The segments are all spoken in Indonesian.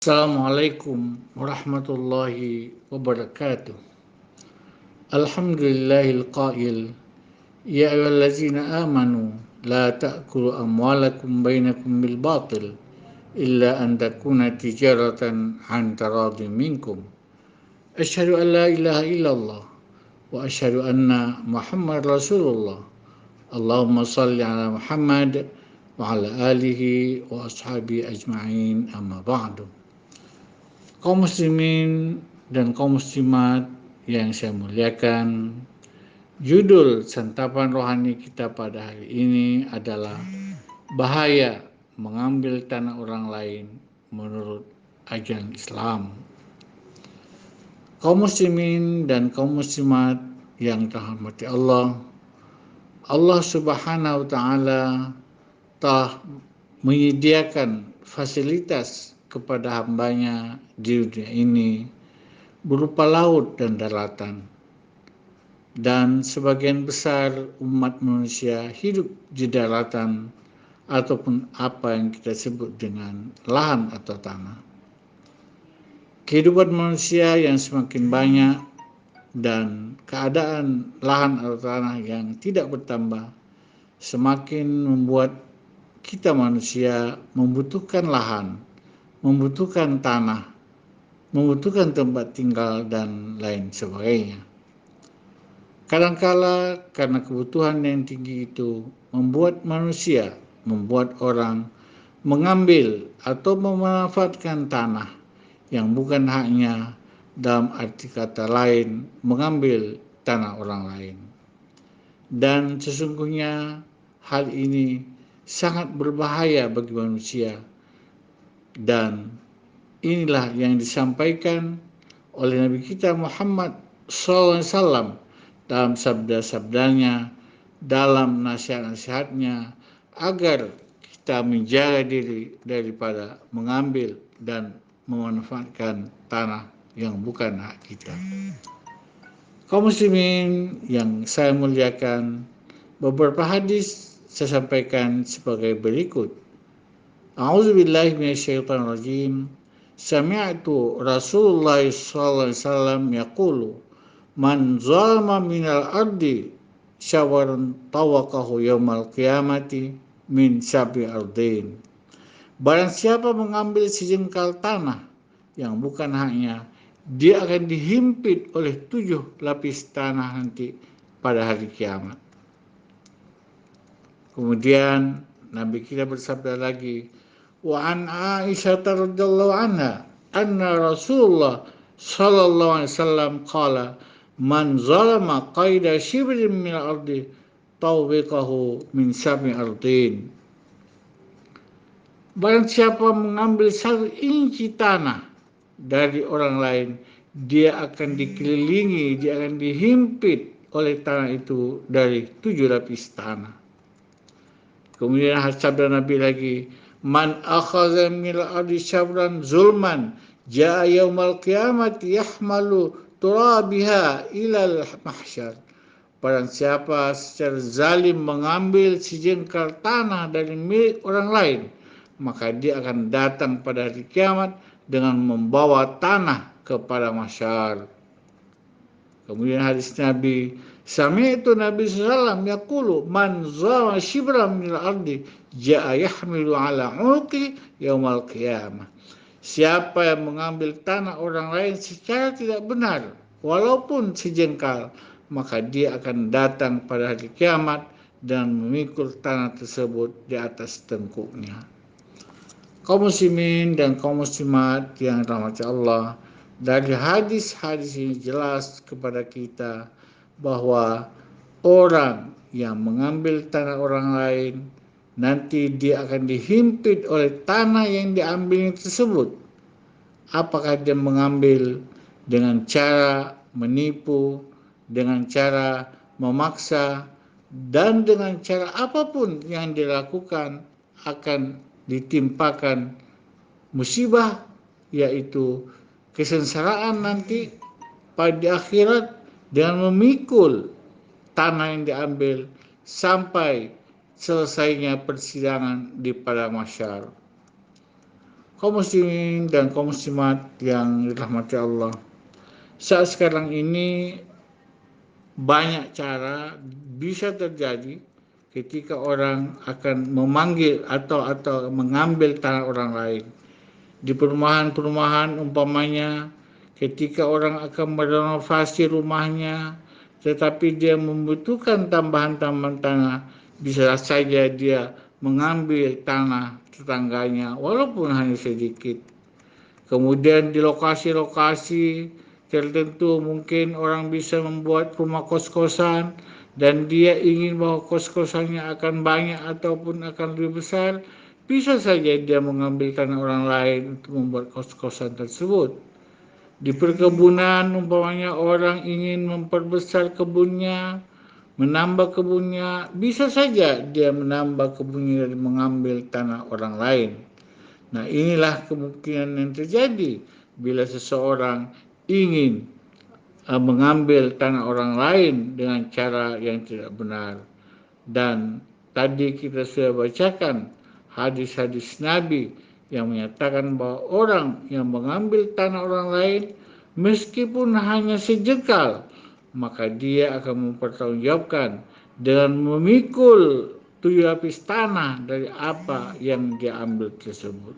Assalamualaikum warahmatullahi wabarakatuh. Alhamdulillahil qail, ya ayyuhallazina amanu la ta'kulu amwalakum bainakum bil batil illa an takuna tijaratan an taradin minkum. Asyhadu an la ilaha illallah wa asyhadu anna Muhammad Rasulullah. Allahumma salli ala Muhammad wa ala alihi wa ashabihi ajma'in, amma ba'du. Kaum muslimin dan kaum muslimat yang saya muliakan, judul santapan rohani kita pada hari ini adalah bahaya mengambil tanah orang lain menurut ajaran Islam. Kaum muslimin dan kaum muslimat yang dirahmati Allah, Allah Subhanahu wa taala telah menyediakan fasilitas kepada hambanya di dunia ini berupa laut dan daratan, dan sebagian besar umat manusia hidup di daratan ataupun apa yang kita sebut dengan lahan atau tanah. Kehidupan manusia yang semakin banyak dan keadaan lahan atau tanah yang tidak bertambah semakin membuat kita manusia membutuhkan lahan, membutuhkan tanah, membutuhkan tempat tinggal, dan lain sebagainya. Kadangkala karena kebutuhan yang tinggi itu membuat manusia, membuat orang mengambil atau memanfaatkan tanah yang bukan haknya, dalam arti kata lain mengambil tanah orang lain. Dan sesungguhnya hal ini sangat berbahaya bagi manusia, dan inilah yang disampaikan oleh Nabi kita Muhammad SAW dalam sabda-sabdanya, dalam nasihat-nasihatnya, agar kita menjaga diri daripada mengambil dan memanfaatkan tanah yang bukan hak kita. Kaum muslimin yang saya muliakan, beberapa hadis saya sampaikan sebagai berikut. A'udzubillahi minasyaitonirrajim. Sami'tu Rasulullah sallallahu alaihi wasallam yaqulu man zalama minal ardi syawaran tawaqahu yaumal qiyamati min sab'i ardin. Barang siapa mengambil sejengkal tanah yang bukan haknya, dia akan dihimpit oleh 7 lapis tanah nanti pada hari kiamat. Kemudian Nabi kita bersabda lagi, wa an Aisyah radhiyallahu anha anna Rasulullah sallallahu alaihi wasallam qala man zalama qaida shibrin min al-ardi tawbiqahu min sab'i ardin. Barang siapa mengambil 1 inci tanah dari orang lain, dia akan dikelilingi, dia akan dihimpit oleh tanah itu dari 7 lapis tanah. Kemudian sabda Nabi lagi, man akhadha min al-ardi syabran zulman jaa yaumal qiyamati yahmalu turabiha ilal mahsyar. Barang siapa secara zalim mengambil sejengkal tanah dari milik orang lain, maka dia akan datang pada hari kiamat dengan membawa tanah kepada mahsyar. Kemudian hadis Nabi, sami'tu Nabi sallallahu yaqulu man zalama shibran min al-ardi jaa yahmilu ala unuqi yaumal qiyamah. Siapa yang mengambil tanah orang lain secara tidak benar, walaupun sejengkal, maka dia akan datang pada hari kiamat dan memikul tanah tersebut di atas tengkuknya. Kaum muslimin dan kaum muslimat yang dirahmati Allah, dari hadis-hadis ini jelas kepada kita bahwa orang yang mengambil tanah orang lain nanti dia akan dihimpit oleh tanah yang diambil tersebut. Apakah dia mengambil dengan cara menipu, dengan cara memaksa, dan dengan cara apapun yang dilakukan akan ditimpakan musibah, yaitu kesengsaraan nanti pada akhirat dengan memikul tanah yang diambil sampai selesainya persidangan di padang mahsyar. Kaum muslimin dan kaum muslimat yang dirahmati Allah. Saat sekarang ini banyak cara bisa terjadi ketika orang akan memanggil atau mengambil tanah orang lain. Di perumahan-perumahan umpamanya ketika orang akan merenovasi rumahnya tetapi dia membutuhkan tambahan tanah, bisa saja dia mengambil tanah tetangganya walaupun hanya sedikit. Kemudian di lokasi-lokasi tertentu mungkin orang bisa membuat rumah kos-kosan dan dia ingin bahwa kos-kosannya akan banyak ataupun akan lebih besar, bisa saja dia mengambil tanah orang lain untuk membuat kos-kosan tersebut. Di perkebunan umpamanya orang ingin memperbesar kebunnya, menambah kebunnya, bisa saja dia menambah kebunnya dan mengambil tanah orang lain. Nah, inilah kemungkinan yang terjadi bila seseorang ingin mengambil tanah orang lain dengan cara yang tidak benar. Dan tadi kita sudah bacakan hadis-hadis Nabi yang menyatakan bahwa orang yang mengambil tanah orang lain meskipun hanya sejengkal, maka dia akan mempertanggungjawabkan dengan memikul 7 lapis tanah dari apa yang dia ambil tersebut.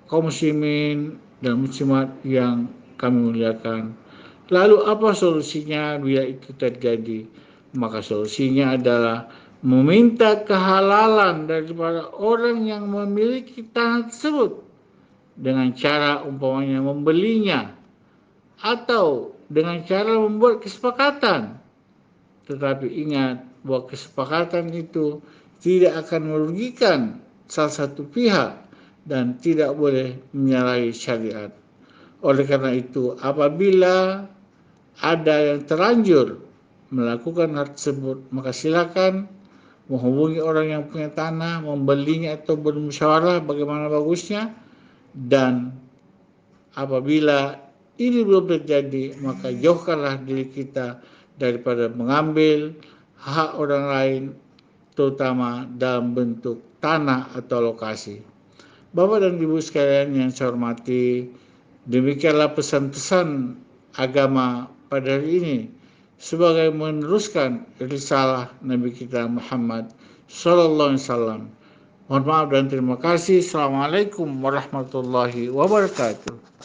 Kaum muslimin dan muslimat yang kami muliakan, lalu apa solusinya bila itu terjadi? Maka solusinya adalah meminta kehalalan daripada orang yang memiliki tanah tersebut dengan cara umpamanya membelinya atau dengan cara membuat kesepakatan. Tetapi ingat bahwa kesepakatan itu tidak akan merugikan salah satu pihak dan tidak boleh menyalahi syariat. Oleh karena itu, apabila ada yang terlanjur melakukan hal tersebut, maka silakan menghubungi orang yang punya tanah, membelinya atau bermusyawarah bagaimana bagusnya. Dan apabila ini belum terjadi, maka jauhkanlah diri kita daripada mengambil hak orang lain, terutama dalam bentuk tanah atau lokasi. Bapak dan Ibu sekalian yang saya hormati, demikianlah pesan-pesan agama pada hari ini sebagai meneruskan risalah Nabi kita Muhammad sallallahu alaihi wasallam. Mohon maaf dan terima kasih. Assalamualaikum warahmatullahi wabarakatuh.